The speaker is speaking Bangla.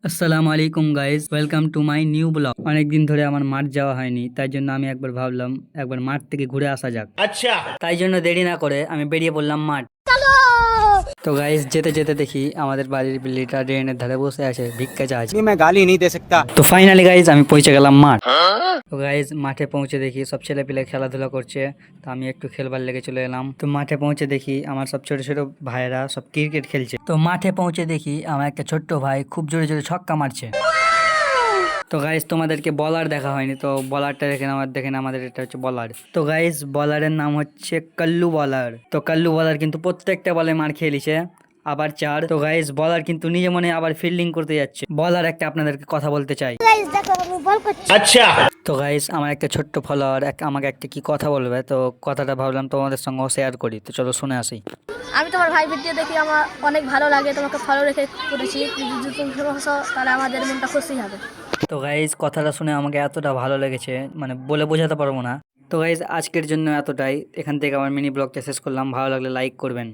আসসালামু আলাইকুম guys, welcome to my new blog. অনেকদিন ধরে আমার মাঠ যাওয়া হয়নি, তাই জন্য আমি একবার ভাবলাম একবার মাঠ থেকে ঘুরে আসা যাক। আচ্ছা, তাই জন্য দেরি না করে আমি বেরিয়ে পড়লাম মাঠ। তো গাইস, যেতে যেতে দেখি আমাদের বাড়ির বিল্লিটা ড্রেনের ধারে বসে আছে, ভিক্ষা চাইছে। मैं गाली नहीं दे सकता। তো ফাইনালি গাইস আমি পৌঁছে গেলাম মাঠ। তো গাইস মাঠে পৌঁছে দেখি সব ছেলে পেলে খেলাধুলা করছে, তো আমি একটু খেলবার লেগে চলে এলাম। তো মাঠে পৌঁছে দেখি আমার সব ছোট ছোট ভাইয়েরা সব ক্রিকেট খেলছে। তো মাঠে পৌঁছে দেখি আমার একটা ছোট্ট ভাই খুব জোরে জোরে ছক্কা মারছে। তো গাইস তোমাদেরকে বলার দেখা হয়নি, তো বলারটা দেখেন আমাদের এটা হচ্ছে বলার। তো গাইস বলারের নাম হচ্ছে কাল্লু বলার। তো কাল্লু বলার কিন্তু প্রত্যেকটা বলে মার খেয়েছে, আবার চার। তো গাইস বলার কিন্তু নিজে মনে আবার ফিল্ডিং করতে যাচ্ছে। বলার একটা আপনাদেরকে কথা বলতে চাই। আচ্ছা, তো গাইস আমার একটা ছোট্ট ফলোয়ার আমাকে একটা কি কথা বলবে, তো কথাটা ভাবলাম তোমাদের সঙ্গে শেয়ার করি, তো চলো শুনে আসি। আমি তোমার ভাই ভিডিও দেখি আমার অনেক ভালো লাগে, তোমাকে ফলো রেখে করেছি। যদি তুমি ফেমাস হও তাহলে আমাদের মনটা খুশি হবে। তো গাইজ কথাটা শুনে আমাকে এতটা ভালো লেগেছে, মানে বলে বোঝাতে পারবো না। তো গাইজ আজকের জন্য এতটাই, এখান থেকে আমার মিনি ব্লগটা শেষ করলাম। ভালো লাগলে লাইক করবেন।